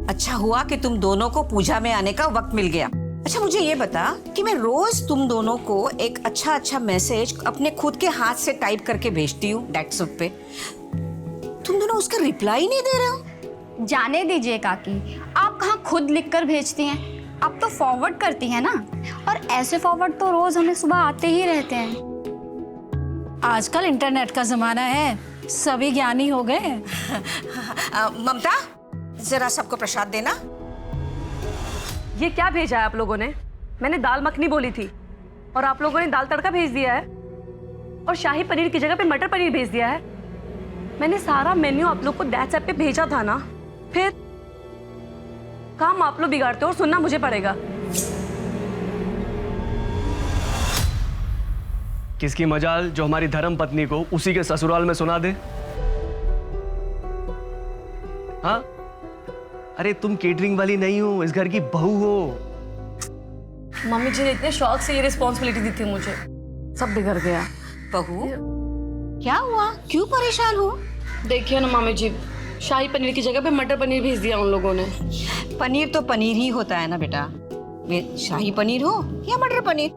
अच्छा हुआ कि तुम दोनों को पूजा में आने का वक्त मिल गया। अच्छा मुझे ये बता कि मैं रोज तुम दोनों को एक अच्छा मैसेज अपने खुद के हाथ से टाइप करके भेजती हूँ व्हाट्सएप पे, तुम दोनों उसका रिप्लाई नहीं दे रहे हो। जाने दीजिए काकी, आप कहाँ खुद लिखकर भेजती हैं, आप तो फॉरवर्ड करती हैं ना। और ऐसे फॉरवर्ड तो रोज हमें सुबह आते ही रहते हैं। आजकल इंटरनेट का जमाना है, सभी ज्ञानी हो गए। ममता जरा सबको प्रसाद देना। ये क्या भेजा है आप लोगों ने? मैंने दाल मखनी बोली थी और आप लोगों ने दाल तड़का भेज दिया है और शाही पनीर की जगह पे मटर पनीर भेज दिया है। मैंने सारा मेन्यू आप लोग को व्हाट्सएप पे भेजा था ना, फिर काम आप लोग बिगाड़ते हो और सुनना मुझे पड़ेगा। किसकी मजाल जो हमारी धर्म पत्नी को उसी के ससुराल में सुना दे। हाँ, अरे तुम केटरिंग वाली नहीं हो, इस घर की बहू हो। मम्मी जी ने इतने शौक से ये रिस्पॉन्सिबिलिटी दी थी मुझे, सब बिगड़ गया। बहू क्या हुआ, क्यों परेशान हो? देखिए ना मामी जी, शाही पनीर की जगह पे मटर पनीर भेज दिया उन लोगों ने। पनीर तो पनीर ही होता है ना बेटा, शाही पनीर हो या मटर पनीर।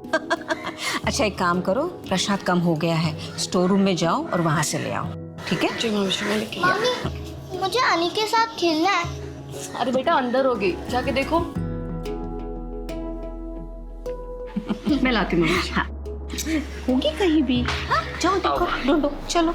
अच्छा एक काम करो, प्रसाद कम हो गया है, स्टोर रूम में जाओ और वहां से ले आओ, ठीक है? जी मामी जी, मैं लेके आया। मम्मी मुझे अनी के साथ खेलना है। अरे बेटा अंदर होगी, जाके देखो। मैं लाती हूँ मम्मी जी। हाँ होगी कहीं भी। हाँ जाओ देखो, ढूंढो, चलो।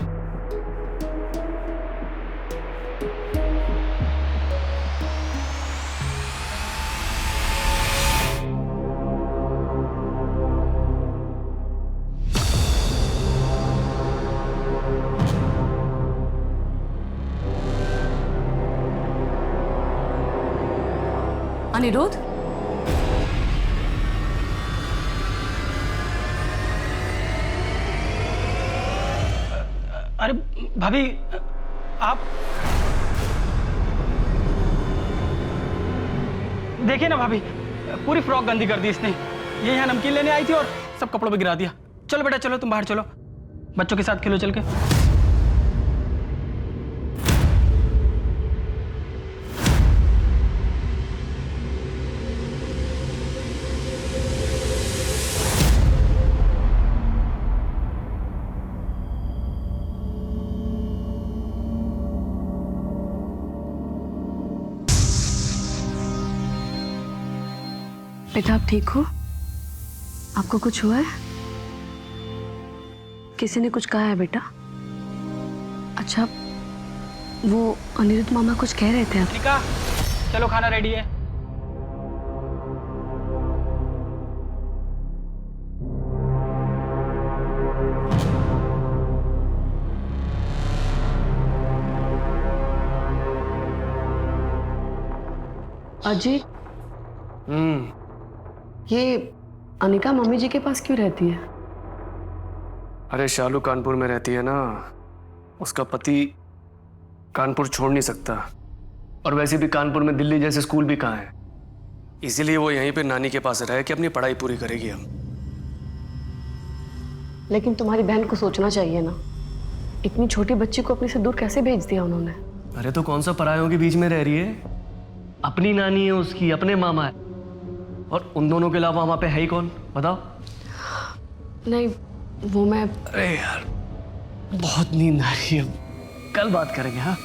अनिरुद्ध, अरे भाभी आप देखिए ना भाभी, पूरी फ्रॉक गंदी कर दी इसने। ये यहाँ नमकीन लेने आई थी और सब कपड़ों पे गिरा दिया। चलो बेटा चलो, तुम बाहर चलो, बच्चों के साथ खेलो चल के। बेटा आप ठीक हो? आपको कुछ हुआ है? किसी ने कुछ कहा है बेटा? अच्छा वो अनिरुद्ध मामा कुछ कह रहे थे आप? निका, चलो खाना रेडी है। अजय, ये अनिका मम्मी जी के पास क्यों रहती है? अरे शालू कानपुर में रहती है ना, उसका पति कानपुर छोड़ नहीं सकता, और वैसे भी कानपुर में दिल्ली जैसे स्कूल भी कहाँ है, इसीलिए वो यहीं पे नानी के पास रह के अपनी पढ़ाई पूरी करेगी। हम लेकिन तुम्हारी बहन को सोचना चाहिए ना, इतनी छोटी बच्ची को अपने से दूर कैसे भेज दिया उन्होंने? अरे तो कौन सा परायों के बीच में रह रही है, अपनी नानी है उसकी, अपने मामा है, और उन दोनों के अलावा वहां पे है ही कौन, बताओ? नहीं वो मैं, अरे यार बहुत नींद आ रही है, कल बात करेंगे। हाँ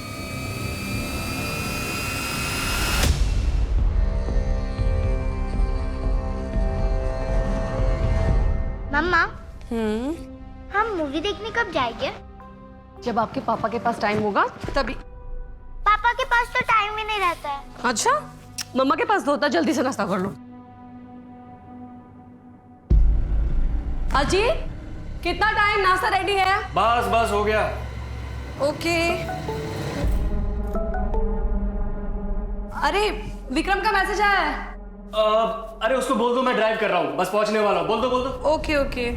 मम्मा हम मूवी देखने कब जाएंगे? जब आपके पापा के पास टाइम होगा तभी। पापा के पास तो टाइम ही नहीं रहता है। अच्छा मम्मा के पास तो होता, जल्दी से नाश्ता कर लो। अजी कितना टाइम, नाश्ता रेडी है? बस बस हो गया। ओके। अरे विक्रम का मैसेज आया है। अरे उसको बोल दो मैं ड्राइव कर रहा हूँ, बस पहुंचने वाला हूँ, बोल दो बोल दो। Okay okay.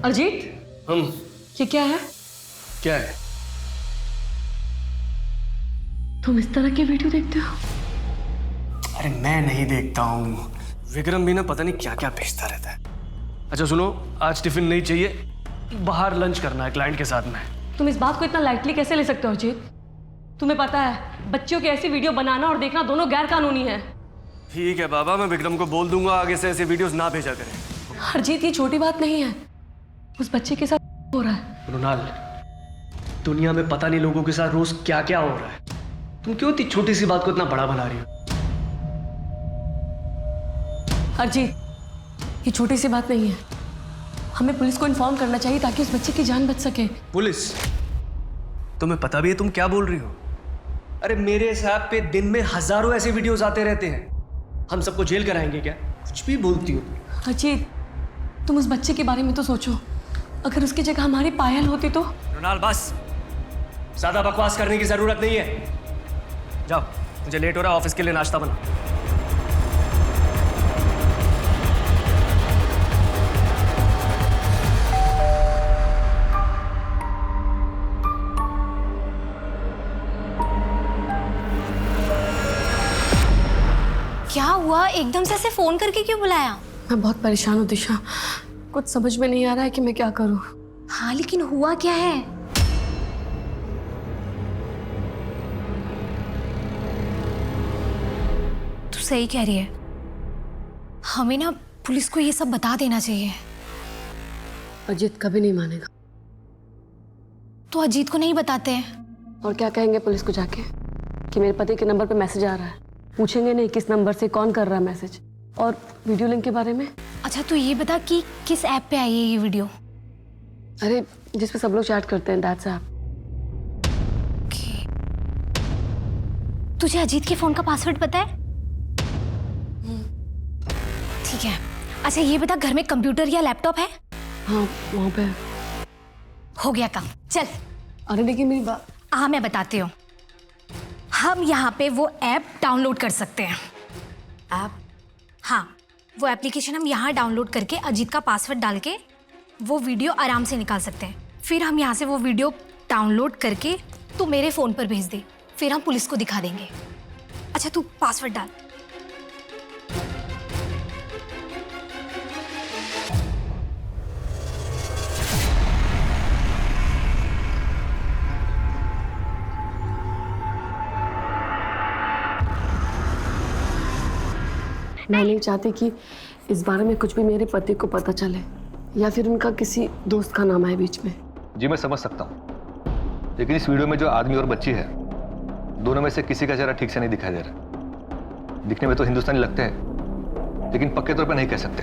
अजीत, हम ये क्या है? क्या है? तुम इस तरह की वीडियो देखते हो? अरे मैं नहीं देखता हूँ, विक्रम भी ना पता नहीं क्या क्या भेजता रहता है। अच्छा सुनो, आज टिफिन नहीं चाहिए, बाहर लंच करना है क्लाइंट के साथ में। तुम इस बात को इतना लाइटली कैसे ले सकते हो अजीत? तुम्हें पता है बच्चों की ऐसी वीडियो बनाना और देखना दोनों गैर कानूनी है। ठीक है बाबा, मैं विक्रम को बोल दूंगा आगे से ऐसे वीडियोस ना भेजा करें। हरजीत ये छोटी बात नहीं है, उस बच्चे के साथ हो रहा है। रोनाल, दुनिया में पता नहीं लोगों के साथ रोज क्या क्या हो रहा है, तुम क्यों इतनी छोटी सी बात को इतना बड़ा बना रही हो? हरजीत, ये छोटी सी बात नहीं है, हमें पुलिस को इन्फॉर्म करना चाहिए ताकि उस बच्चे की जान बच सके। पुलिस? तुम्हें पता भी है तुम क्या बोल रही हो? अरे मेरे हिसाब पे दिन में हजारों ऐसे वीडियोस आते रहते हैं, हम सबको जेल कराएंगे क्या? कुछ भी बोलती हो। अजीत, तुम उस बच्चे के बारे में तो सोचो, अगर उसकी जगह हमारी पायल होती तो। रोनाल बस, ज्यादा बकवास करने की जरूरत नहीं है, जाओ, मुझे लेट हो रहा है, ऑफिस के लिए नाश्ता बना। क्या हुआ, एकदम से ऐसे फोन करके क्यों बुलाया? मैं बहुत परेशान हूँ दिशा, कुछ समझ में नहीं आ रहा है कि मैं क्या करूँ। हाँ लेकिन हुआ क्या है? तू सही कह रही है, हमें ना पुलिस को ये सब बता देना चाहिए। अजीत कभी नहीं मानेगा। तो अजीत को नहीं बताते हैं? और क्या कहेंगे पुलिस को जाके कि मेरे पति के नंबर पे मैसेज आ रहा है, पूछेंगे नहीं किस नंबर से कौन कर रहा है मैसेज, और वीडियो लिंक के बारे में। अच्छा तू ये बता कि किस ऐप पे आई है ये वीडियो? अरे जिस पे सब लोग चैट करते हैं, दैट्स ऐप। तुझे अजीत के फोन का पासवर्ड पता है? ठीक है। अच्छा ये बता, घर में कंप्यूटर या लैपटॉप है? हाँ वहाँ पे। हो गया काम, चल। अरे लेकिन मेरी बात। हाँ मैं बताती हूँ, हम यहाँ पे वो ऐप डाउनलोड कर सकते हैं। ऐप? हाँ, वो एप्लीकेशन हम यहाँ डाउनलोड करके अजीत का पासवर्ड डाल के वो वीडियो आराम से निकाल सकते हैं। फिर हम यहाँ से वो वीडियो डाउनलोड करके तू मेरे फ़ोन पर भेज दे, फिर हम पुलिस को दिखा देंगे। अच्छा तू पासवर्ड डाल। मैं नहीं चाहती कि इस बारे में कुछ भी मेरे पति को पता चले, या फिर उनका किसी दोस्त का नाम आए बीच में। जी मैं समझ सकता हूँ, लेकिन इस वीडियो में जो आदमी और बच्ची है, दोनों में से किसी का चेहरा ठीक से नहीं दिखाई दे रहा। दिखने में तो हिंदुस्तानी लगते हैं, लेकिन पक्के तौर पर नहीं कह सकते।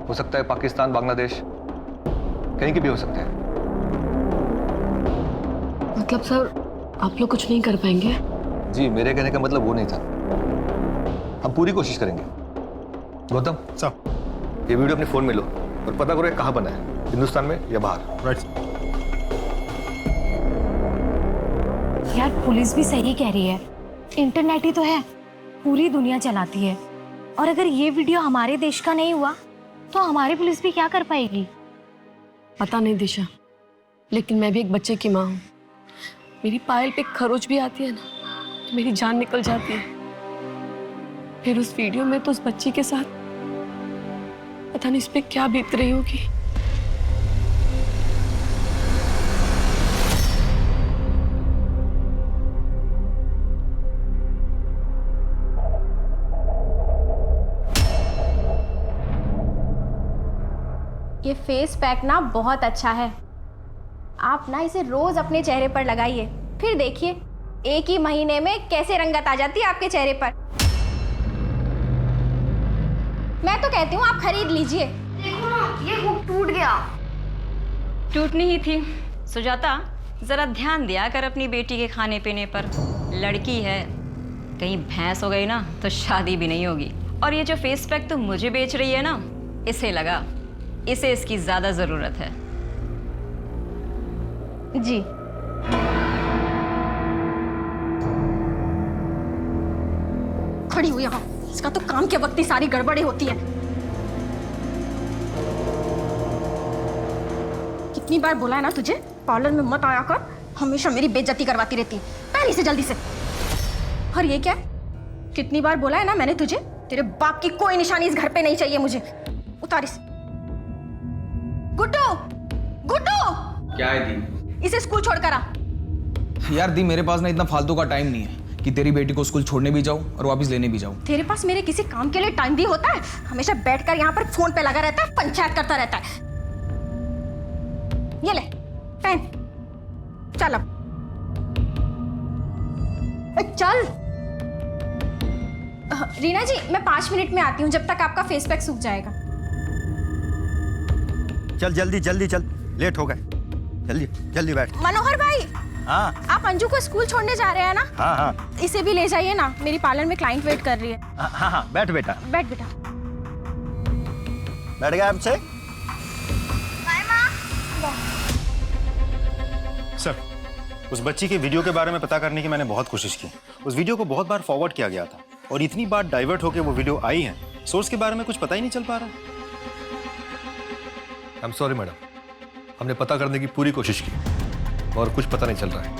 हो सकता है पाकिस्तान, बांग्लादेश, कहीं के भी हो सकते हैं। मतलब सर आप लोग कुछ नहीं कर पाएंगे? जी मेरे कहने का मतलब वो नहीं था, हम पूरी कोशिश करेंगे। गौतम साहब, ये वीडियो अपने फोन में लो और पता करो ये कहाँ बना है, हिंदुस्तान में या बाहर। राइट। यार पुलिस भी सही कह रही है, इंटरनेट ही तो है, पूरी दुनिया चलाती है। और अगर ये वीडियो हमारे देश का नहीं हुआ तो हमारी पुलिस भी क्या कर पाएगी? पता नहीं दिशा, लेकिन मैं भी एक बच्चे की माँ हूँ। मेरी पायल पे खरोच भी आती है ना तो मेरी जान निकल जाती है। फिर उस वीडियो में तो उस बच्ची के साथ पता नहीं इस पे क्या बीत रही होगी। ये फेस पैक ना बहुत अच्छा है, आप ना इसे रोज अपने चेहरे पर लगाइए, फिर देखिए एक ही महीने में कैसे रंगत आ जाती है आपके चेहरे पर। मैं तो कहती हूँ आप खरीद लीजिए। देखो ना, ये हुक टूट गया। टूटनी ही थी। सुजाता जरा ध्यान दिया कर अपनी बेटी के खाने पीने पर, लड़की है, कहीं भैंस हो गई ना तो शादी भी नहीं होगी। और ये जो फेस पैक तुम मुझे बेच रही है ना, इसे लगा, इसे इसकी ज्यादा जरूरत है। जी खड़ी हुई यहाँ, इसका तो काम के वक्त ही सारी गड़बड़ी होती है। कितनी बार बोला है ना तुझे, पार्लर में मत आया कर, हमेशा मेरी बेइज्जती करवाती रहती है। पहले से जल्दी से। और ये क्या? कितनी बार बोला है ना मैंने तुझे, तेरे बाप की कोई निशानी इस घर पे नहीं चाहिए मुझे। उतार इसे। गुड्डू, गुड्डू, क्या है दी? इसे स्कूल छोड़कर आ। यार दी, मेरे पास ना इतना फालतू का टाइम नहीं है कि तेरी बेटी को स्कूल छोड़ने भी जाऊं और वापस लेने भी जाऊं। तेरे पास मेरे किसी काम के लिए टाइम भी होता है? हमेशा बैठकर यहाँ पर फोन पे लगा रहता है, पंचायत करता रहता है। ये ले पेन, चल अब चल। रीना जी, मैं 5 मिनट में आती हूँ, जब तक आपका फेस पैक सूख जाएगा। चल जल्दी जल्दी चल, लेट हो गए। जल्दी जल्दी बैठ। मनोहर भाई, हाँ आप अंजू को स्कूल छोड़ने जा रहे हैं ना? हाँ हाँ इसे भी ले जाइए ना, मेरी पार्लर में क्लाइंट वेट कर रही है। हाँ हाँ, बैठ बेटा, बैठ बेटा। बैठ गया आपसे। सर, उस बच्ची के वीडियो के बारे में पता करने की मैंने बहुत कोशिश की। उस वीडियो को बहुत बार फॉरवर्ड किया गया था और इतनी बार डाइवर्ट होकर वो वीडियो आई है, सोर्स के बारे में कुछ पता ही नहीं चल पा रहा। आई एम सॉरी मैडम, हमने पता करने की पूरी कोशिश की और कुछ पता नहीं चल रहा है।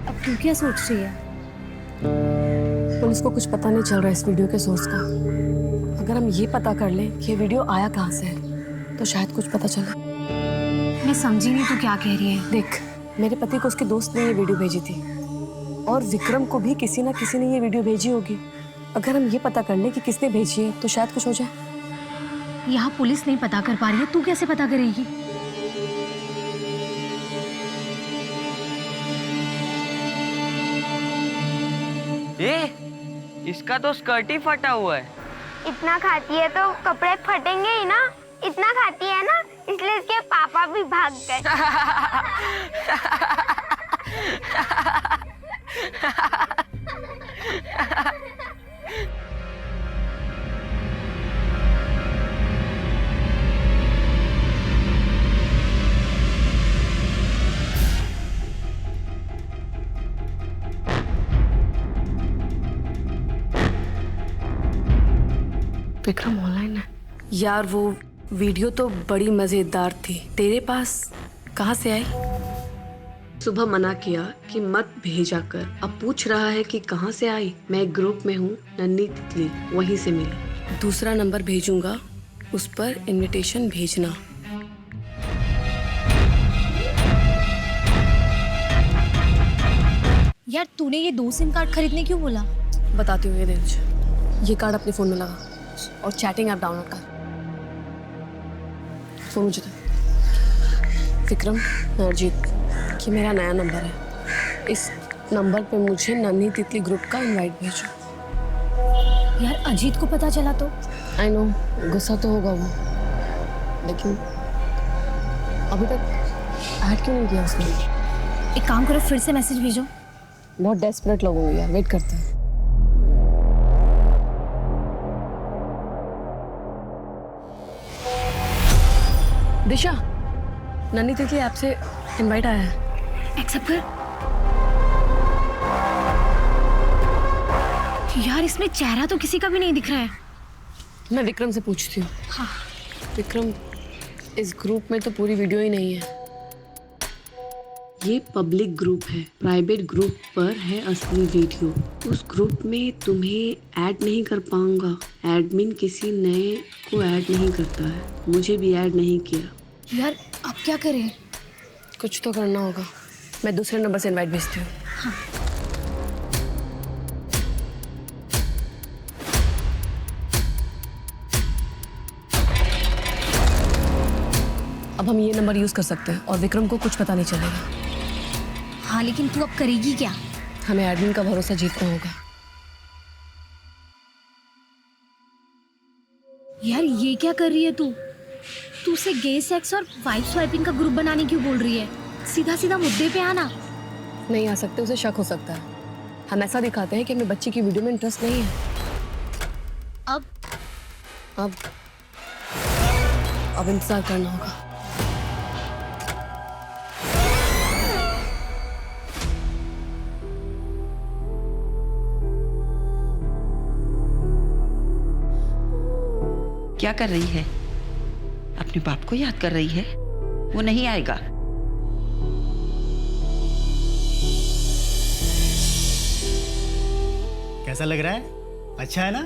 अब तू क्या सोच रही है? पुलिस को कुछ पता नहीं चल रहा है इस वीडियो के सोर्स का। अगर हम ये पता कर लें कि ये वीडियो आया कहाँ से है तो शायद कुछ पता चले। मैं समझी नहीं तू क्या कह रही है। देख, मेरे पति को उसके दोस्त ने ये वीडियो भेजी थी और विक्रम को भी किसी ना किसी ने ये वीडियो भेजी होगी। अगर हम ये पता कर लें कि किसने भेजी है तो शायद कुछ हो जाए। यहाँ पुलिस नहीं पता कर पा रही है, तू कैसे पता करेगी? इसका तो स्कर्ट ही फटा हुआ है। इतना खाती है तो कपड़े फटेंगे ही ना। इतना खाती है ना, इसलिए इसके पापा भी भाग गए। विक्रम ऑनलाइन है यार। वो वीडियो तो बड़ी मजेदार थी, तेरे पास कहाँ से आई? सुबह मना किया कि मत भेजा कर, अब पूछ रहा है कि कहाँ से आई। मैं एक ग्रुप में हूँ, नन्ही तितली, वहीं से मिली। दूसरा नंबर भेजूंगा, उस पर इनविटेशन भेजना। यार तूने ये 2 सिम कार्ड खरीदने क्यों बोला? बताती हूँ, ये दे मुझे। ये कार्ड अपने फोन में लगा और चैटिंग ऐप डाउनलोड कर। फोन मुझे दे। विक्रम, अर्जित, ये मेरा नया नंबर है। इस नंबर पे मुझे नन्ही तितली ग्रुप का इनवाइट भेजो। यार अजीत को पता चला तो? आई नो, गुस्सा तो होगा वो, लेकिन अभी तक ऐड क्यों नहीं किया उसने? एक काम करो, फिर से मैसेज भेजो। बहुत डेस्परेट लोग होंगे यार, वेट करते हैं। दिशा, नन्ही तितली ऐप से इनवाइट आया है। एक्सेप्ट कर। यार इसमें चेहरा तो किसी का भी नहीं दिख रहा है। मैं विक्रम से पूछती हूँ। हाँ। विक्रम, इस ग्रुप में तो पूरी वीडियो ही नहीं है। ये पब्लिक ग्रुप है, प्राइवेट ग्रुप पर है असली वीडियो। उस ग्रुप में तुम्हें ऐड नहीं कर पाऊंगा। एडमिन किसी नए को ऐड नहीं करता है, मुझे भी ऐड नहीं किया। यार अब क्या करें? कुछ तो करना होगा। मैं दूसरे नंबर से इनवाइट भेजती हूँ। हाँ। अब हम ये नंबर यूज कर सकते हैं और विक्रम को कुछ पता नहीं चलेगा। हाँ, लेकिन तू अब करेगी क्या? हमें एडमिन का भरोसा जीतना होगा। यार ये क्या कर रही है तू? तू उसे गे सेक्स और वाइफ स्वाइपिंग का ग्रुप बनाने क्यों बोल रही है? सीधा सीधा मुद्दे पे आना। नहीं आ सकते, उसे शक हो सकता है। हम ऐसा दिखाते हैं कि हमें बच्ची की वीडियो में इंटरेस्ट नहीं है। अब इंतजार करना होगा। क्या कर रही है? अपने बाप को याद कर रही है? वो नहीं आएगा। कैसा लग रहा है? अच्छा है ना?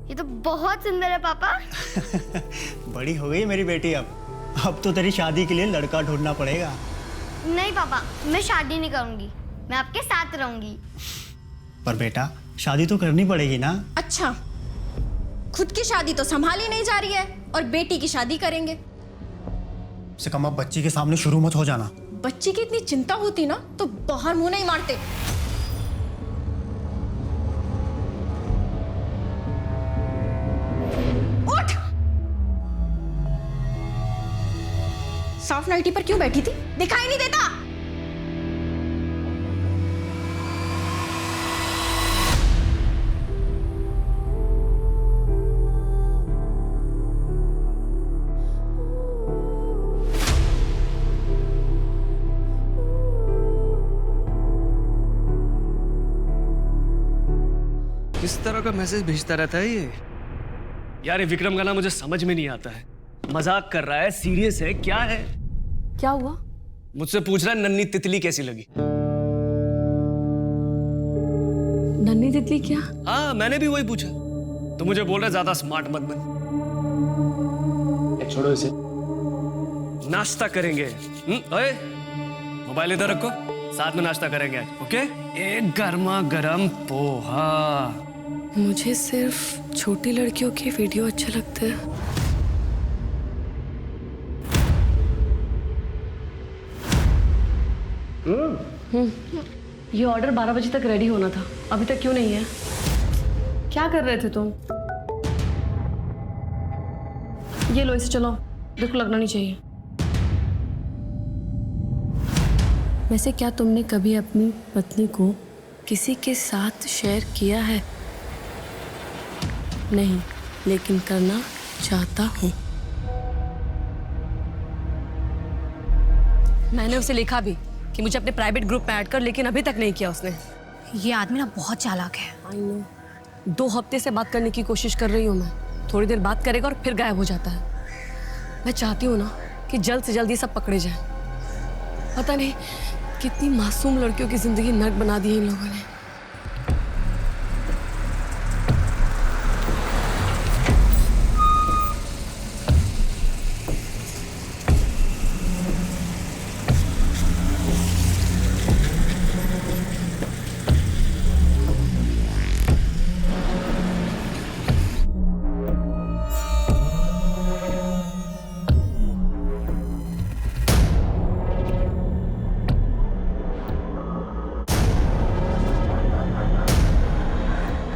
ये तो बहुत सुंदर है पापा। बड़ी हो गई मेरी बेटी अब तो तेरी शादी के लिए लड़का ढूंढना पड़ेगा। नहीं पापा, मैं शादी नहीं करूंगी, मैं आपके साथ रहूंगी। पर बेटा शादी तो करनी पड़ेगी ना। अच्छा, खुद की शादी तो संभाली नहीं जा रही है और बेटी की शादी करेंगे। से कम अब बच्ची के सामने शुरू मत हो जाना। बच्ची की इतनी चिंता होती ना तो बाहर मुंह नहीं मारते। उठ! साफ नाइटी पर क्यों बैठी थी? दिखाई नहीं देता? किस तरह का मैसेज भेजता रहता है ये? यार ये विक्रम का ना मुझे समझ में नहीं आता है। मजाक कर रहा है, सीरियस है, क्या है? क्या हुआ? मुझसे पूछ रहा है नन्ही तितली कैसी लगी। नन्ही तितली क्या? हाँ मैंने भी वही पूछा, तो मुझे बोल रहा ज्यादा स्मार्ट मत बन। छोड़ो इसे, नाश्ता करेंगे। ओए मोबाइल इधर रखो, साथ में नाश्ता करेंगे आज, ओके? एक गर्मा गर्म पोहा। मुझे सिर्फ छोटी लड़कियों के वीडियो अच्छे लगते हैं। ये ऑर्डर 12 बजे तक रेडी होना था, अभी तक क्यों नहीं है? क्या कर रहे थे तुम? ये लो, इसे चलाओ, देखो लगना नहीं चाहिए। वैसे क्या तुमने कभी अपनी पत्नी को किसी के साथ शेयर किया है? नहीं, लेकिन करना चाहता हूँ। मैंने उसे लिखा भी कि मुझे अपने प्राइवेट ग्रुप में ऐड कर, लेकिन अभी तक नहीं किया उसने। ये आदमी ना बहुत चालाक है। आई नो, 2 हफ्ते से बात करने की कोशिश कर रही हूँ मैं। थोड़ी देर बात करेगा और फिर गायब हो जाता है। मैं चाहती हूँ ना कि जल्द से जल्द ये सब पकड़े जाए। पता नहीं कितनी मासूम लड़कियों की जिंदगी नर्क बना दी है इन लोगों ने।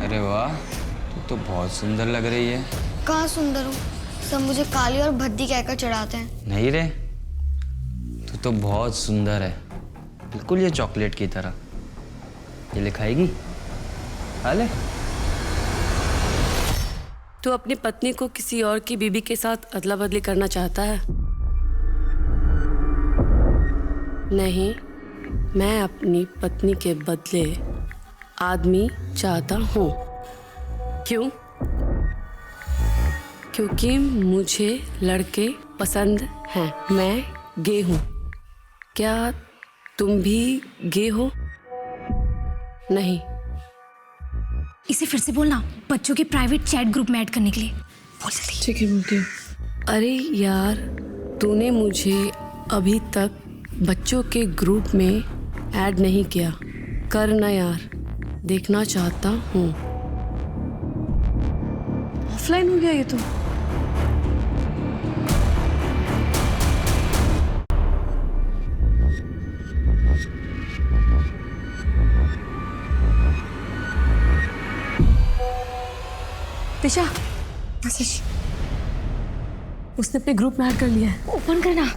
अरे वाह, तू तो बहुत सुंदर लग रही है। कहाँ सुंदर हूँ, सब मुझे काली और भद्दी कहकर चढ़ाते हैं। नहीं रे, तू तो बहुत सुंदर है, बिल्कुल ये चॉकलेट की तरह। ये ले खाएगी? खा ले। तू अपनी पत्नी को किसी और की बीबी के साथ अदला बदली करना चाहता है? नहीं, मैं अपनी पत्नी के बदले आदमी चाहता हूँ। क्यों? क्योंकि मुझे लड़के पसंद हैं। मैं गे हूँ। क्या तुम भी गे हो? नहीं। इसे फिर से बोलना, बच्चों के प्राइवेट चैट ग्रुप में ऐड करने के लिए। बोल जल्दी। ठीक है, बोलती हूँ। अरे यार, तूने मुझे अभी तक बच्चों के ग्रुप में ऐड नहीं किया। कर ना यार, देखना चाहता हूँ। ऑफलाइन हो गया ये तो। दिशा, मैसेज। उसने अपने ग्रुप में ऐड कर लिया है। ओपन करना।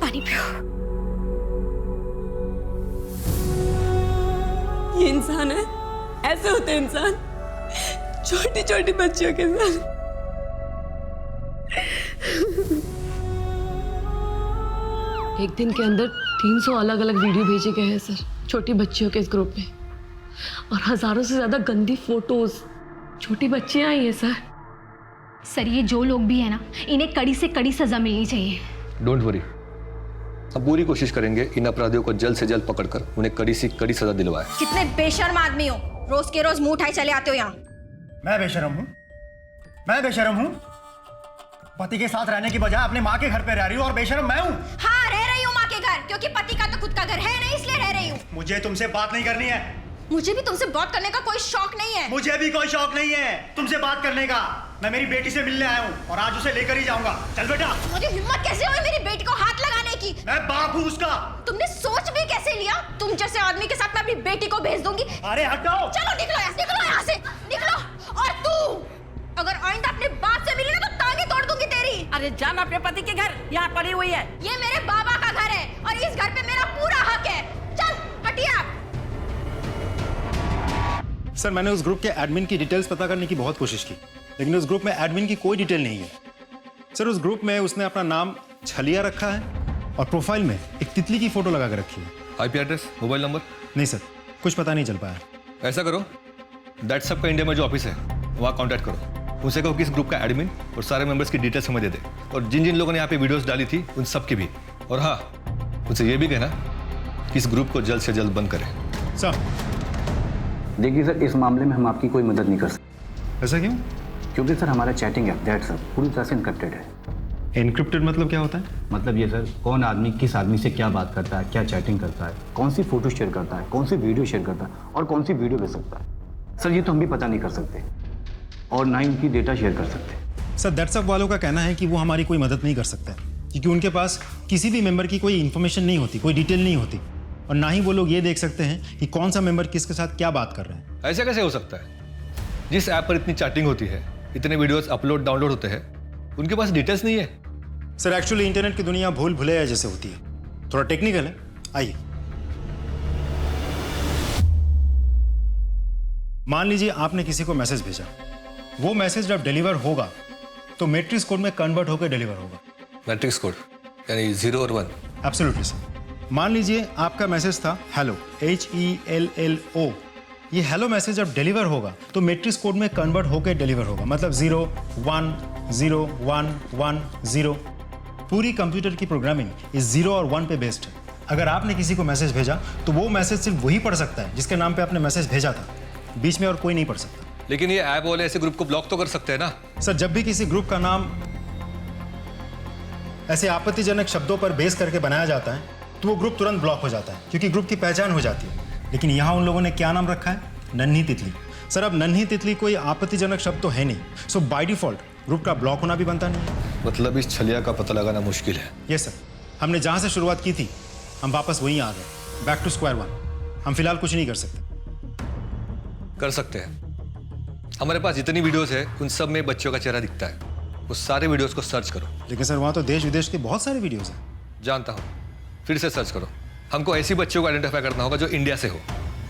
पानी पियो। ये इंसान है? ऐसे होते हैं इंसान, छोटी छोटी बच्चियों के साथ। एक दिन के अंदर 300 अलग अलग वीडियो भेजे गए हैं सर छोटी बच्चियों के इस ग्रुप में, और हजारों से ज्यादा गंदी फोटोज छोटी बच्चियां आई हैं सर। सर ये जो लोग भी है ना, इन्हें कड़ी से कड़ी सजा मिलनी चाहिए। डोंट वरी, हम पूरी कोशिश करेंगे इन अपराधियों को जल्द से जल्द पकड़कर उन्हें कड़ी से कड़ी सजा दिलवाए। कितने बेशर्म आदमी हो, रोज के रोज मुंह उठाए चले आते हो यहाँ। मैं बेशरम हूँ? मैं बेशरम हूँ? पति के साथ रहने की बजाय अपने माँ के घर पे रह रही हूँ और बेशरम मैं हूँ। हाँ रह रही हूँ माँ के घर, क्योंकि पति का तो खुद का घर है नहीं, इसलिए रह रही हूँ। मुझे तुमसे बात नहीं करनी है। मुझे भी तुमसे बात करने का कोई शौक नहीं है। मुझे भी कोई शौक नहीं है तुमसे बात करने का। मैं मेरी बेटी से मिलने आया हूँ और आज उसे लेकर ही जाऊंगा। चल बेटा। मुझे हिम्मत कैसे हुई मेरी बेटी को हाथ लगाने की? मैं बाप हूँ उसका। तुमने सोच भी कैसे लिया? तुम जैसे आदमी के साथ मैं अपनी बेटी को भेज दूंगी। अरे हटो। चलो निकलो यहाँ से निकलो। और तू अगर आइंदा अपने बाप से मिली ना तो टांगे तोड़ दूंगी तेरी। अरे जान अपने पति के घर, यहाँ पड़ी हुई है। ये मेरे बाबा का घर है और इस घर पे मेरा पूरा हक है। चल हटिए आप। सर मैंने उस ग्रुप के एडमिन की डिटेल्स पता करने की बहुत कोशिश की, लेकिन उस ग्रुप में एडमिन की कोई डिटेल नहीं है। सर उस ग्रुप में उसने अपना नाम छलिया रखा है और प्रोफाइल में एक तितली की फोटो लगा कर रखी है। IP address, mobile number? नहीं सर, कुछ पता नहीं चल पाया। ऐसा करो, दैट सब का इंडिया में जो ऑफिस है वहाँ कॉन्टैक्ट करो, उनसे कहो कि इस ग्रुप का एडमिन और सारे मेंबर्स की डिटेल्स हमें दे दे, और जिन जिन लोगों ने यहाँ पे वीडियोस डाली थी उन सब की भी। और हाँ, उनसे ये भी कहना कि इस ग्रुप को जल्द से जल्द बंद करें। सर देखिए सर, इस मामले में हम आपकी कोई मदद नहीं कर सकते। ऐसा क्यों? क्योंकि सर हमारा चैटिंग ऐप दैट सर पूरी तरह से इनक्रिप्टेड है। इनक्रिप्टेड मतलब क्या होता है? मतलब ये सर, कौन आदमी किस आदमी से क्या बात करता है, क्या चैटिंग करता है, कौन सी फोटो शेयर करता है, कौन सी वीडियो शेयर करता है और कौन सी वीडियो भेज सकता है, सर ये तो हम भी पता नहीं कर सकते और ना ही उनकी डेटा शेयर कर सकते। सर दैट्सअप वालों का कहना है कि वो हमारी कोई मदद नहीं कर सकता क्योंकि उनके पास किसी भी मेंबर की कोई इन्फॉर्मेशन नहीं होती, कोई डिटेल नहीं होती, और ना ही वो लोग ये देख सकते हैं कि कौन सा मेंबर किसके साथ क्या बात कर रहे हैं। ऐसा कैसे हो सकता है? जिस ऐप पर इतनी चैटिंग होती है, इतने वीडियोस अपलोड डाउनलोड होते हैं, उनके पास डिटेल्स नहीं है। सर एक्चुअली इंटरनेट की दुनिया भूल भुलैया जैसे होती है, थोड़ा टेक्निकल है। आइए, मान लीजिए आपने किसी को मैसेज भेजा, वो मैसेज जब डिलीवर होगा तो मैट्रिक्स कोड में कन्वर्ट होकर डिलीवर होगा। मैट्रिक्स कोड यानी 0 और 1? Absolutely sir. मान लीजिए आपका मैसेज था हेलो, HELLO। ये हेलो मैसेज जब डिलीवर होगा तो मैट्रिक्स कोड में कन्वर्ट होकर डिलीवर होगा, मतलब 0 1 0 1 1 0। पूरी कंप्यूटर की प्रोग्रामिंग इस 0 और 1 पे बेस्ड है। अगर आपने किसी को मैसेज भेजा तो वो मैसेज सिर्फ वही पढ़ सकता है जिसके नाम पे आपने मैसेज भेजा था, बीच में और कोई नहीं पढ़ सकता। लेकिन ये ऐप वाले ऐसे ग्रुप को ब्लॉक तो कर सकते हैं ना? सर जब भी किसी ग्रुप का नाम ऐसे आपत्तिजनक शब्दों पर बेस करके बनाया जाता है तो वो ग्रुप तुरंत ब्लॉक हो जाता है क्योंकि ग्रुप की पहचान हो जाती है। लेकिन यहाँ उन लोगों ने क्या नाम रखा है? नन्ही तितली। सर अब नन्ही तितली कोई आपत्तिजनक शब्द तो है नहीं, सो बाय डिफॉल्ट ग्रुप का ब्लॉक होना भी बनता नहीं। मतलब इस छलिया का पता लगाना मुश्किल है। यस सर, हमने जहाँ से शुरुआत की थी हम वापस वहीं आ गए, बैक टू स्क्वायर वन। हम फिलहाल कुछ नहीं कर सकते। कर सकते हैं। हमारे पास जितनी वीडियोस है उन सब में बच्चों का चेहरा दिखता है, उस सारे वीडियोस को सर्च करो। लेकिन सर वहाँ तो देश विदेश के बहुत सारे वीडियोस हैं। जानता हूँ, फिर से सर्च करो। हमको ऐसी बच्चों को आइडेंटिफाई करना होगा जो इंडिया से हो,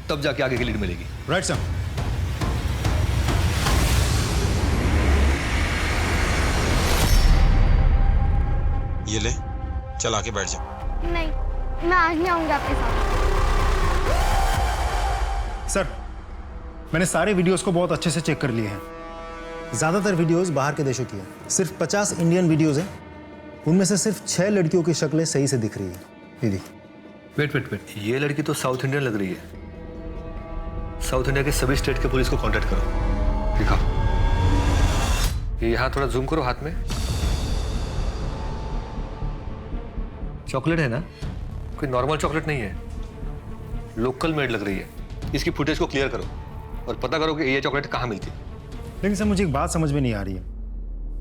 तब जाके आगे की लीड मिलेगी। Right sir. ये ले, चल आके बैठ जा। नहीं, मैं आज नहीं आऊंगा आपके साथ। सर मैंने सारे वीडियोस को बहुत अच्छे से चेक कर लिए हैं। ज़्यादातर वीडियोस बाहर के देशों की है, सिर्फ 50 इंडियन वीडियोस हैं, उनमें से सिर्फ 6 लड़कियों की शक्लें सही से दिख रही है। दीदी वेट, ये लड़की तो साउथ इंडियन लग रही है। साउथ इंडिया के सभी स्टेट के पुलिस को कांटेक्ट करो। दिखाओ, ये यहाँ थोड़ा जूम करो हाथ में। चॉकलेट है ना? कोई नॉर्मल चॉकलेट नहीं है, लोकल मेड लग रही है। इसकी फुटेज को क्लियर करो और पता करो कि ये चॉकलेट कहाँ मिलती है। लेकिन सर मुझे एक बात समझ में नहीं आ रही है,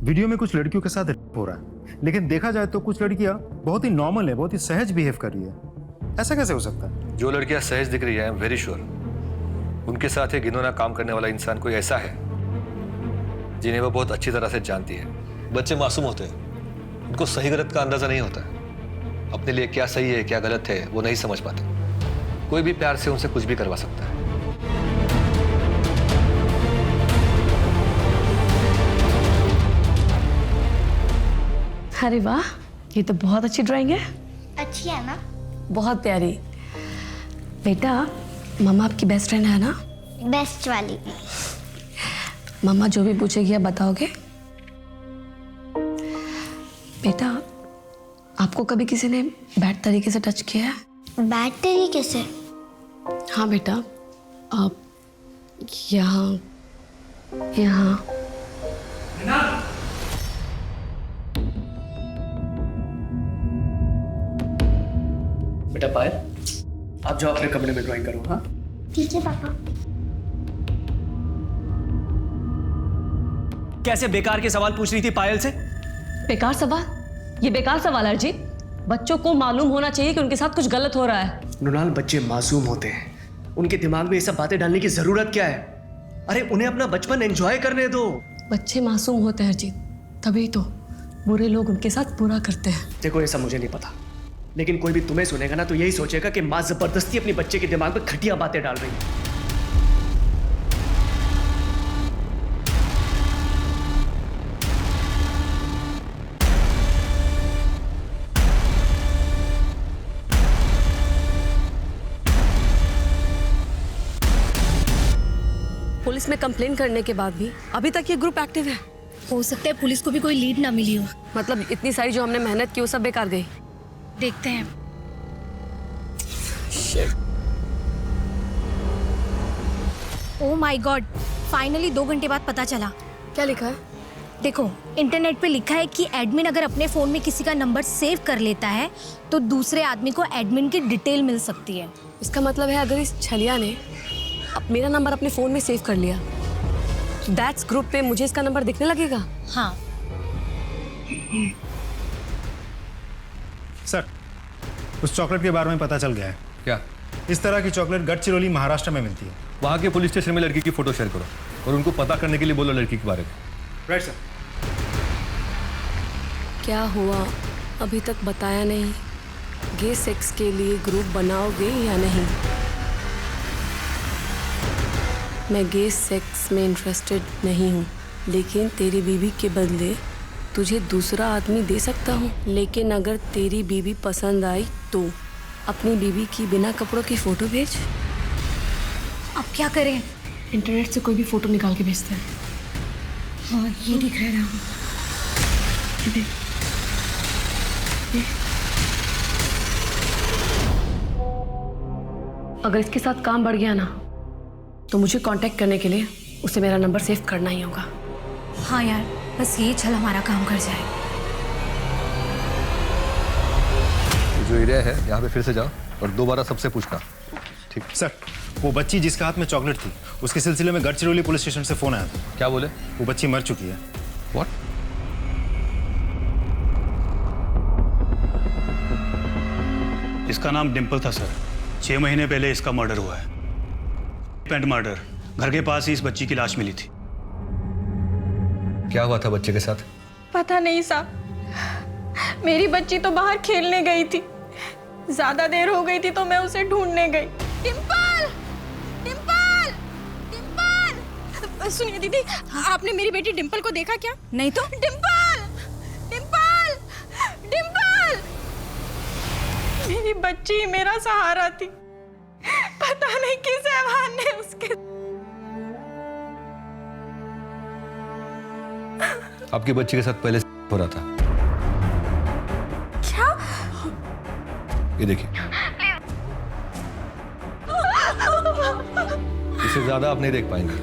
वीडियो में कुछ लड़कियों के साथ रेप हो रहा है, लेकिन देखा जाए तो कुछ लड़कियां बहुत ही नॉर्मल है, बहुत ही सहज बिहेव कर रही है। ऐसा कैसे हो सकता है? जो लड़कियां सहज दिख रही है, आई एम वेरी श्योर उनके साथ एक घिनौना काम करने वाला इंसान कोई ऐसा है जिन्हें वो बहुत अच्छी तरह से जानती है। बच्चे मासूम होते हैं, उनको सही गलत का अंदाजा नहीं होता है। अपने लिए क्या सही है क्या गलत है वो नहीं समझ पाते। कोई भी प्यार से उनसे कुछ भी करवा सकता है। अरे वाह, ये तो बहुत अच्छी ड्राइंग है। अच्छी है ना? बहुत प्यारी। बेटा मम्मा आपकी बेस्ट फ्रेंड है ना? बेस्ट वाली। मम्मा जो भी पूछेगी आप बताओगे? बेटा आपको कभी किसी ने बैड तरीके से टच किया है? बैड तरीके से? हाँ बेटा, आप यहाँ यहाँ बेटा पायल, आप जाओ अपने कमरे में ड्राइंग करो। हाँ ठीक है पापा। कैसे बेकार के सवाल पूछ रही थी पायल से? बेकार सवाल? ये बेकार सवाल है अर्जित। बच्चों को मालूम होना चाहिए कि उनके साथ कुछ गलत हो रहा है। मृणाल, बच्चे मासूम होते हैं, उनके दिमाग में ये सब बातें डालने की जरूरत क्या है? अरे उन्हें अपना बचपन एंजॉय करने दो। बच्चे मासूम होते हैं अर्जित, तभी तो बुरे लोग उनके साथ बुरा करते हैं। देखो ये सब मुझे नहीं पता, लेकिन कोई भी तुम्हें सुनेगा ना तो यही सोचेगा कि माँ जबरदस्ती अपने बच्चे के दिमाग में घटिया बातें डाल रही है। पुलिस में कंप्लेन करने के बाद भी अभी तक ये ग्रुप एक्टिव है। हो सकता है पुलिस को भी कोई लीड ना मिली हो। मतलब इतनी सारी जो हमने मेहनत की वो सब बेकार गई। देखते हैं। ओह माय गॉड, फाइनली 2 घंटे बाद पता चला। क्या लिखा है? देखो इंटरनेट पे लिखा है कि एडमिन अगर अपने फ़ोन में किसी का नंबर सेव कर लेता है तो दूसरे आदमी को एडमिन की डिटेल मिल सकती है। इसका मतलब है अगर इस छलिया ने मेरा नंबर अपने फ़ोन में सेव कर लिया, दैट्स ग्रुप पे मुझे इसका नंबर दिखने लगेगा। हाँ सर, उस चॉकलेट के बारे में पता चल गया है। क्या? इस तरह की चॉकलेट गढ़चिरौली महाराष्ट्र में मिलती है। वहाँ के पुलिस स्टेशन में लड़की की फोटो शेयर करो और उनको पता करने के लिए बोलो लड़की के बारे में। Right sir. क्या हुआ अभी तक बताया नहीं? गे सेक्स के लिए ग्रुप बनाओगे या नहीं? मैं गे सेक्स में इंटरेस्टेड नहीं हूँ, लेकिन तेरी बीवी के बदले तुझे दूसरा आदमी दे सकता हूँ। लेकिन अगर तेरी बीवी पसंद आई तो अपनी बीवी की बिना कपड़ों की फ़ोटो भेज। अब क्या करें? इंटरनेट से कोई भी फ़ोटो निकाल के भेजते हैं। हाँ ये दिख रहा है। अगर इसके साथ काम बढ़ गया ना तो मुझे कांटेक्ट करने के लिए उसे मेरा नंबर सेव करना ही होगा। हाँ यार, बस ये छल हमारा काम कर जाए। जो एरिया है यहाँ पे फिर से जाओ और दोबारा सबसे पूछना। ठीक सर, वो बच्ची जिसके हाथ में चॉकलेट थी उसके सिलसिले में गढ़चिरौली पुलिस स्टेशन से फोन आया था। क्या बोले? वो बच्ची मर चुकी है। व्हाट? इसका नाम डिम्पल था सर। 6 महीने पहले इसका मर्डर हुआ है। Paint murder. घर के पास ही इस बच्ची की लाश मिली थी। क्या हुआ था बच्चे के साथ? पता नहीं साहब, मेरी बच्ची तो बाहर खेलने गई थी। ज्यादा देर हो गई थी तो मैं उसे ढूंढने गई। डिम्पल, डिम्पल, डिम्पल। सुनिए दीदी, आपने मेरी बेटी डिम्पल को देखा क्या? नहीं तो। डिम्पल, डिम्पल, डिम्पल। मेरी बच्ची मेरा सहारा थी। पता नहीं किस हैवान ने उसके। आपकी बच्ची के साथ पहले हो रहा था। क्या? ये देखिए, इससे ज्यादा आप नहीं देख पाएंगे।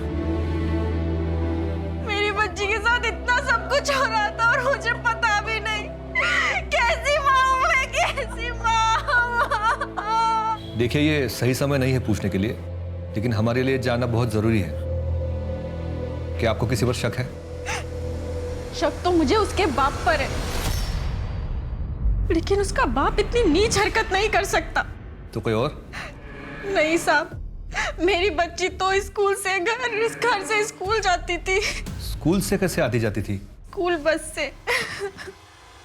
मेरी बच्ची के साथ इतना सब कुछ हो रहा था और मुझे पता भी नहीं। कैसी माँ हूँ मैं, कैसी माँ। देखिए, ये सही समय नहीं है पूछने के लिए, लेकिन हमारे लिए जानना बहुत जरूरी है। क्या आपको किसी पर शक है? शक तो मुझे उसके बाप पर है, लेकिन उसका बाप इतनी नीच हरकत नहीं कर सकता। तो कोई और? नहीं साहब, मेरी बच्ची तो स्कूल से घर से स्कूल जाती थी। स्कूल से कैसे आती जाती थी? स्कूल बस से।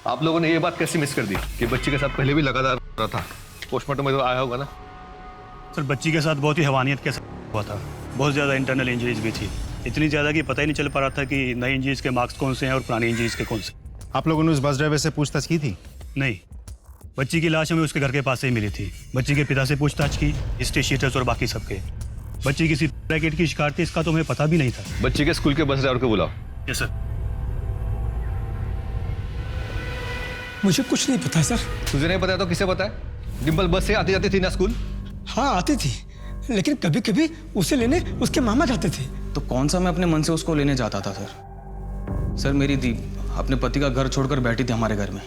आप लोगों ने ये बात कैसे मिस कर दी कि बच्ची के साथ पहले भी लगातार रहा था? पोस्टमार्टम में तो आया होगा ना? सर, बच्ची के साथ बहुत ही हैवानियत के साथ हुआ था। बहुत ज़्यादा इंटरनल इंजरीज भी थी। इतनी ज़्यादा कि पता ही नहीं चल पा रहा था कि नई इंजरीज के मार्क्स कौन से हैं और पुरानी इंजरीज के कौन से। आप लोगों ने उस बस ड्राइवर से पूछताछ की थी? नहीं। बच्ची की लाश हमें उसके घर के पास से ही मिली थी। बच्ची के पिता से पूछताछ की, हिस्ट्री शीटर्स और बाकी सबके। बच्ची किसी रैकेट की शिकार थी, इसका तो हमें पता भी नहीं था। बच्ची के स्कूल के बस ड्राइवर को बुलाओ। Yes sir. मुझे कुछ नहीं पता सर। तुझे नहीं पता तो किसे पता है? डिम्पल बस से आती जाती थी ना स्कूल? हाँ आती थी, लेकिन कभी कभी उसे लेने उसके मामा जाते थे। तो कौन सा मैं अपने मन से उसको लेने जाता था सर? सर मेरी दी अपने पति का घर छोड़कर बैठी थी हमारे घर में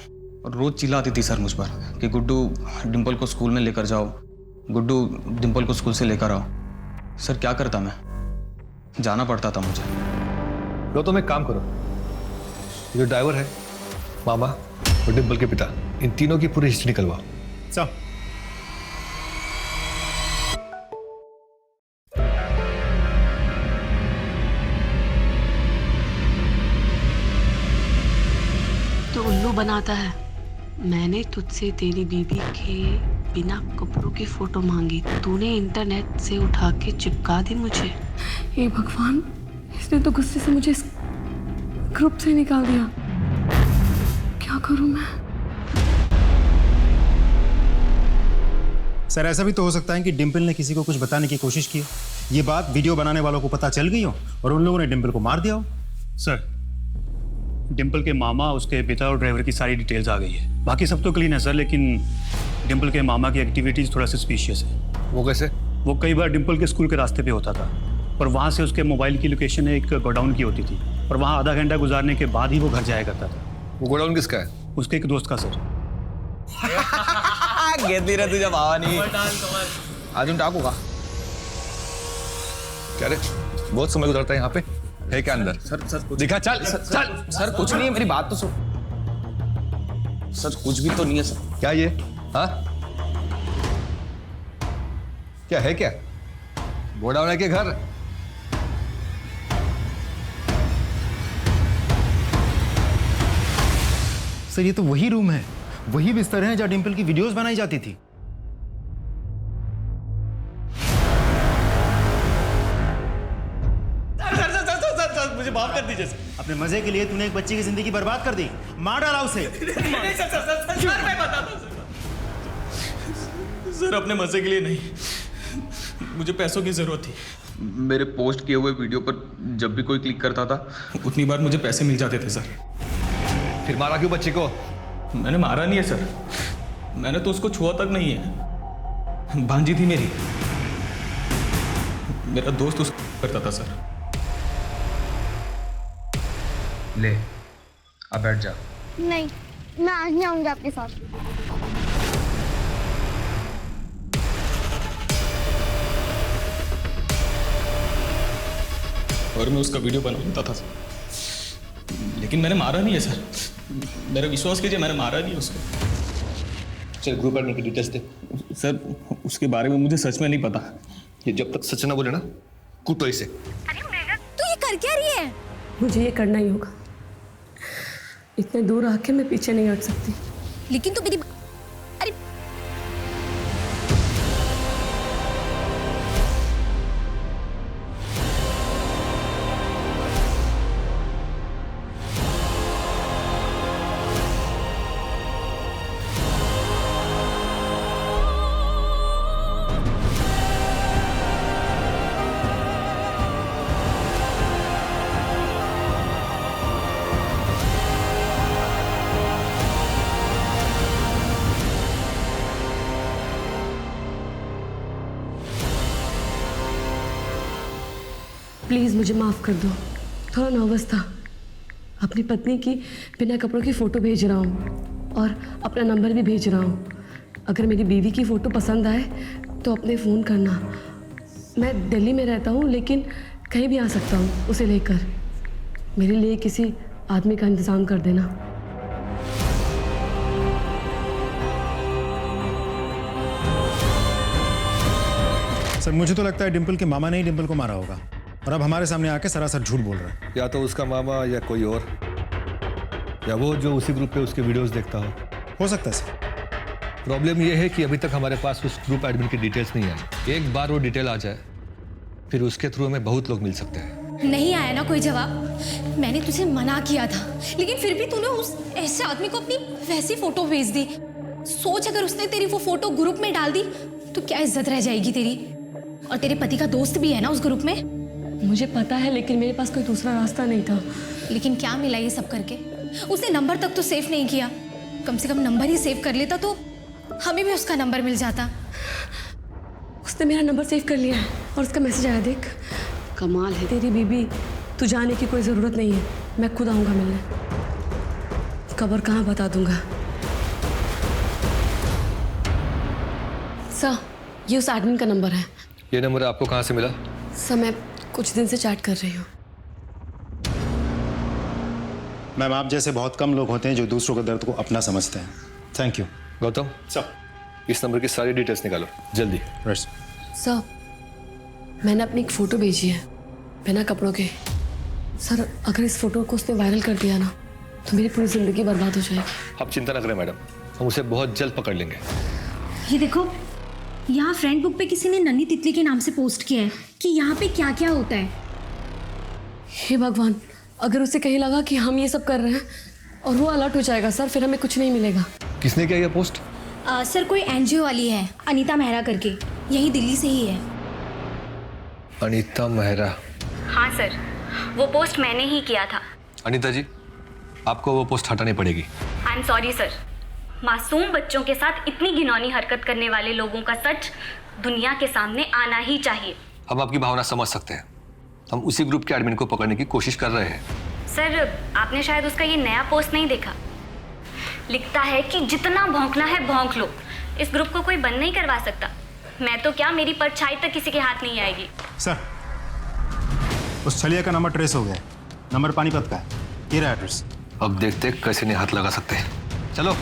और रोज चिल्लाती थी सर मुझ पर कि गुड्डू डिम्पल को स्कूल में लेकर जाओ, गुड्डू डिम्पल को स्कूल से लेकर आओ। सर क्या करता मैं, जाना पड़ता था मुझे। लो तुम एक काम करो, ये जो ड्राइवर है, मामा और डिम्पल के पिता, इन तीनों की पूरी हिस्ट्री निकलवाओ। चल। तो उल्लू बनाता है। मैंने तुझसे तेरी बीबी के बिना कपड़ों की फोटो मांगी, तूने इंटरनेट से उठा के चिपका दी मुझे। हे भगवान, इसने तो गुस्से से मुझे इस ग्रुप से निकाल दिया। क्या करूं मैं? सर ऐसा भी तो हो सकता है कि डिम्पल ने किसी को कुछ बताने की कोशिश की, ये बात वीडियो बनाने वालों को पता चल गई हो और उन लोगों ने डिम्पल को मार दिया हो। सर डिम्पल के मामा, उसके पिता और ड्राइवर की सारी डिटेल्स आ गई है। बाकी सब तो क्लीन है सर, लेकिन डिम्पल के मामा की एक्टिविटीज थोड़ा सस्पिशियस है। वो कैसे? वो कई बार डिम्पल के स्कूल के रास्ते पे होता था और वहाँ से उसके मोबाइल की लोकेशन एक गोडाउन की होती थी और वहाँ आधा घंटा गुजारने के बाद ही वो घर जाया करता था। वो गोडाउन किसका है? उसके एक दोस्त का सर। घेतली रे तुझ्या भावानी। अजून टाकू का? क्या रे, बहुत समय गुजरता है यहाँ पे, है क्या अंदर? सर दिखा, चल चल। सर कुछ नहीं है, मेरी बात तो सुन। सर कुछ भी तो नहीं है सर। क्या ये? हाँ क्या है? क्या गोडाउन है के घर? सर ये तो वही रूम है, वही बिस्तर है जहाँ डिम्पल की वीडियोस बनाई जाती थी। सर मुझे माफ कर दीजिए सर। अपने मजे के लिए तूने एक बच्ची की जिंदगी बर्बाद कर दी, मार डाला उसे। नहीं सर मैं बताता हूं सर, अपने मजे के लिए नहीं, मुझे पैसों की जरूरत थी। मेरे पोस्ट किए हुए वीडियो पर जब भी कोई क्लिक करता था उतनी बार मुझे पैसे मिल जाते थे सर। फिर मारा क्यों बच्ची को? मैंने मारा नहीं है सर, मैंने तो उसको छुआ तक नहीं है। भांजी थी मेरी, मेरा दोस्त उसको करता था सर। ले अब बैठ जा। नहीं, मैं आज नहीं आऊंगी आपके साथ। और मैं उसका वीडियो बनवाता था सर, लेकिन मैंने मारा नहीं है सर। मेरा विश्वास कीजिए, मैंने मारा नहीं है उसको। चल ग्रुप एडमिन की डिटेल्स दे। सर उसके बारे में मुझे सच में नहीं पता। ये जब तक सच ना बोले ना, कूटो इसे। तू ये कर क्या रही है? मुझे ये करना ही होगा, इतने दूर आके मैं पीछे नहीं हट सकती। लेकिन तू मेरी अरे प्लीज़ मुझे माफ़ कर दो, थोड़ा नर्वस था। अपनी पत्नी की बिना कपड़ों की फ़ोटो भेज रहा हूँ और अपना नंबर भी भेज रहा हूँ। अगर मेरी बीवी की फ़ोटो पसंद आए तो अपने फ़ोन करना। मैं दिल्ली में रहता हूँ, लेकिन कहीं भी आ सकता हूँ उसे लेकर। मेरे लिए किसी आदमी का इंतज़ाम कर देना। सर मुझे तो लगता है डिम्पल के मामा ने ही डिम्पल को मारा होगा और अब हमारे सामने आके सरासर झूठ बोल रहा है। या तो उसका मामा या कोई और, या वो जो उसी ग्रुप पे उसके वीडियोस देखता हो सकता है सर। प्रॉब्लम ये है कि अभी तक हमारे पास उस ग्रुप एडमिन की डिटेल्स नहीं आई। एक बार वो डिटेल आ जाए फिर उसके थ्रू हमें बहुत लोग मिल सकते हैं। नहीं आया ना कोई जवाब। मैंने तुझे मना किया था, लेकिन फिर भी तूने उस ऐसे आदमी को अपनी वैसी फोटो भेज दी। सोच अगर उसने तेरी वो फोटो ग्रुप में डाल दी तो क्या इज्जत रह जाएगी तेरी। और तेरे पति का दोस्त भी है ना उस ग्रुप में। मुझे पता है, लेकिन मेरे पास कोई दूसरा रास्ता नहीं था। लेकिन क्या मिला ये सब करके? उसने नंबर तक तो सेव नहीं किया। कम से कम नंबर ही सेव कर लेता तो हमें भी उसका नंबर मिल जाता। उसने मेरा नंबर सेव कर लिया है और उसका मैसेज आया, देख। कमाल है तेरी बीबी। तू जाने की कोई ज़रूरत नहीं है, मैं खुद आऊँगा मिलने। खबर कहाँ बता दूंगा। सर, ये उस एडमिन का नंबर है। ये नंबर आपको कहाँ से मिला? सर, मैं कुछ दिन से चैट कर रही हूँ। मैम, आप जैसे बहुत कम लोग होते हैं जो दूसरों के दर्द को अपना समझते हैं। Thank you. गौतम सर, इस नंबर की सारी डिटेल्स निकालो जल्दी। सर, मैंने अपनी एक फ़ोटो भेजी है बिना कपड़ों के। सर, अगर इस फोटो को उसने वायरल कर दिया ना तो मेरी पूरी ज़िंदगी बर्बाद हो जाएगी। आप चिंता न करें मैडम, हम उसे बहुत जल्द पकड़ लेंगे। ये देखो, यहाँ फ्रेंड बुक पे किसी ने नन्ही तितली के नाम से पोस्ट किया है कि यहाँ पे क्या क्या होता है। हे भगवान, अगर उसे कहीं लगा कि हम ये सब कर रहे हैं और वो अलर्ट हो जाएगा सर, फिर हमें कुछ नहीं मिलेगा। किसने किया ये पोस्ट? सर, कोई एनजीओ वाली है, अनीता मेहरा करके, यही दिल्ली से ही है। अनीता मेहरा? हाँ सर, वो पोस्ट मैंने ही किया था। अनीता जी, आपको वो पोस्ट हटानी पड़ेगी। आई एम सॉरी सर। मासूम बच्चों के साथ इतनी घिनौनी हरकत करने वाले लोगों का सच दुनिया के सामने आना ही चाहिए। हम आपकी भावना समझ सकते हैं। हम उसी ग्रुप के एडमिन को पकड़ने की कोशिश कर रहे हैं। सर, आपने शायद उसका ये नया पोस्ट नहीं देखा। लिखता है कि जितना भौंकना है भौंक लो, इस ग्रुप को कोई बंद नहीं करवा सकता। मैं तो क्या, मेरी परछाई तक किसी के हाथ नहीं आएगी। सर, उस छलिया का नंबर ट्रेस हो गया है। नंबर पानीपत का है। ये रहा एड्रेस। अब देखते कैसे नहीं हाथ लगा सकते। चलो।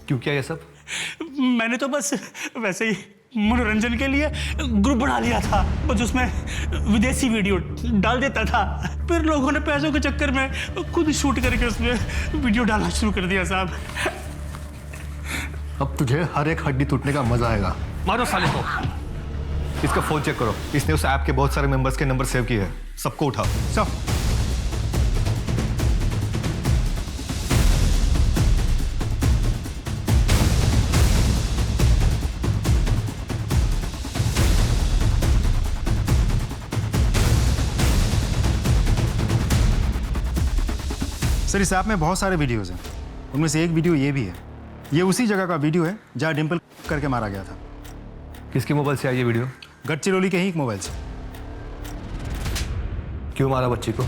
क्यों किया ये सब? मैंने तो बस वैसे ही मनोरंजन के लिए ग्रुप बना लिया था, बस उसमें विदेशी वीडियो डाल देता था। फिर लोगों ने पैसों के चक्कर में खुद शूट करके उसमें वीडियो डालना शुरू कर दिया साहब। अब तुझे हर एक हड्डी टूटने का मजा आएगा। मारो साले को। इसका फोन चेक करो, इसने उस ऐप के बहुत सारे मेंबर्स के नंबर सेव किए हैं। सबको उठाओ। सब। सर, इस ऐप में बहुत सारे वीडियोस हैं। उनमें से एक वीडियो ये भी है। ये उसी जगह का वीडियो है जहाँ डिम्पल करके मारा गया था। किसके मोबाइल से आई ये वीडियो? गढ़चिरौली के ही एक मोबाइल से। क्यों मारा बच्ची को?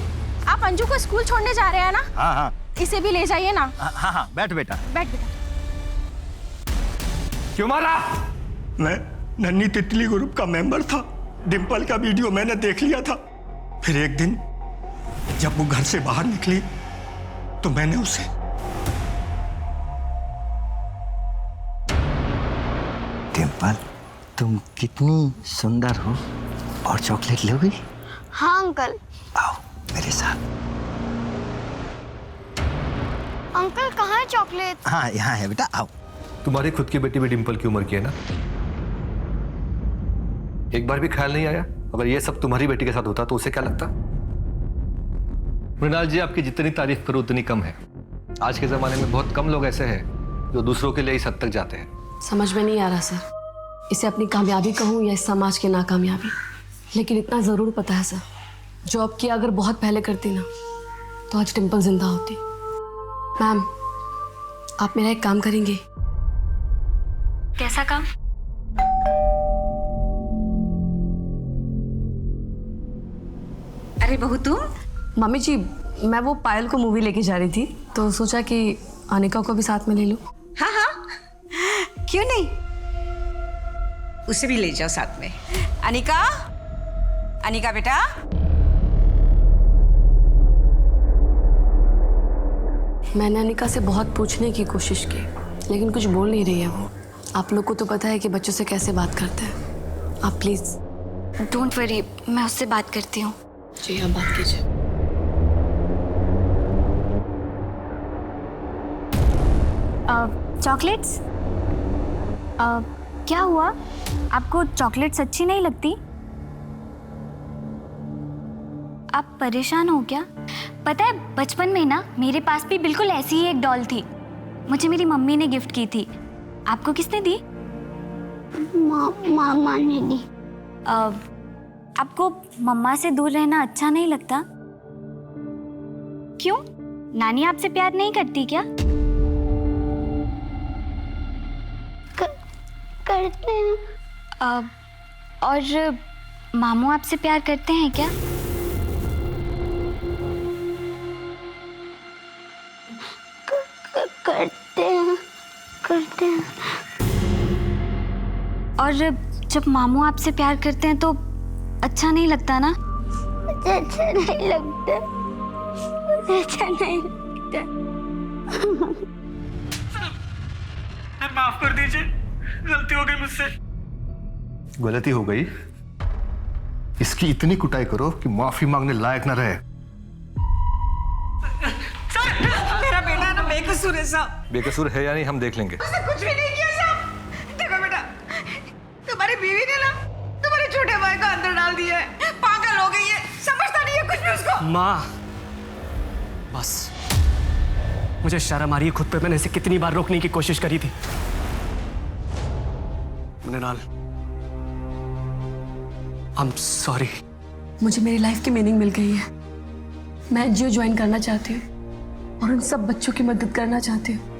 आप अंजू को स्कूल छोड़ने जा रहे हैं ना? हाँ हाँ। इसे भी ले जाइए ना। हाँ हाँ, बैठ बेटा। बैठ बेटा। क्यों मारा? मैं नन्ही तितली ग्रुप का मेंबर था। डिम्पल का वीडियो मैंने देख लिया था। फिर एक दिन जब वो घर से बाहर निकली तो मैंने उसे डिम्पल, तुम कितनी सुंदर हो। और चॉकलेट लोगी? हाँ अंकल। आओ मेरे साथ। अंकल कहाँ है चॉकलेट? हाँ, यहाँ है बेटा, आओ। तुम्हारी खुद की बेटी भी डिम्पल की उम्र की है ना? एक बार भी ख्याल नहीं आया अगर ये सब तुम्हारी बेटी के साथ होता तो उसे क्या लगता? मृणाल जी, आपकी जितनी तारीफ करो उतनी कम है। आज के जमाने में बहुत कम लोग ऐसे हैं जो दूसरों के लिए इस हद तक जाते हैं। समझ में नहीं आ रहा सर, इसे अपनी कामयाबी कहूँ या इस समाज की नाकामयाबी। लेकिन इतना ज़रूर पता है सर, जॉब की अगर बहुत पहले करती ना तो आज डिम्पल जिंदा होती। मैम, आप मेरा एक काम करेंगे? कैसा काम? अरे बहू, तुम? मम्मी जी, मैं वो पायल को मूवी लेके जा रही थी तो सोचा कि अनिका को भी साथ में ले लूं। हाँ हाँ, क्यों नहीं, उसे भी ले जाओ साथ में। अनिका, अनिका बेटा। मैंने अनिका से बहुत पूछने की कोशिश की लेकिन कुछ बोल नहीं रही है वो। आप लोग को तो पता है कि बच्चों से कैसे बात करते हैं। आप प्लीज। डोंट वरी, मैं उससे बात करती हूँ। जी आप बात कीजिए। चॉकलेट्स? क्या हुआ? आपको चॉकलेट्स अच्छी नहीं लगती? आप परेशान हो क्या? पता है बचपन में ना मेरे पास भी बिल्कुल ऐसी ही एक डॉल थी। मुझे मेरी मम्मी ने गिफ्ट की थी। आपको किसने दी? मामा ने दी। आपको मम्मा से दूर रहना अच्छा नहीं लगता? क्यों? नानी आपसे प्यार नहीं करती क्या? करते हैं। और मामू आपसे प्यार करते हैं क्या? करते हैं। और जब मामू आपसे प्यार करते हैं तो अच्छा नहीं लगता ना? मुझे अच्छा नहीं लगता। मुझे अच्छा नहीं लगता। माफ कर दीजिए, गलती हो गई मुझसे। गलती हो गई, इसकी इतनी कुटाई करो कि माफी मांगने लायक न रहे। मेरा बेटा ना बेकसूर है साहब। बेकसूर है या नहीं हम देख लेंगे। उसने कुछ भी नहीं किया साहब। देखो बेटा, तुम्हारी बीवी ने ना तुम्हारे छोटे भाई को अंदर डाल दिया है। पागल हो गई है, समझता नहीं है कुछ भी उसको। माँ बस, मुझे शर्म आ रही है खुद पे। मैंने इसे कितनी बार रोकने की कोशिश करी थी। Mrinal, I am sorry. मुझे मेरी लाइफ की मीनिंग मिल गई है। मैं एनजीओ ज्वाइन करना चाहती हूँ और उन सब बच्चों की मदद करना चाहती हूँ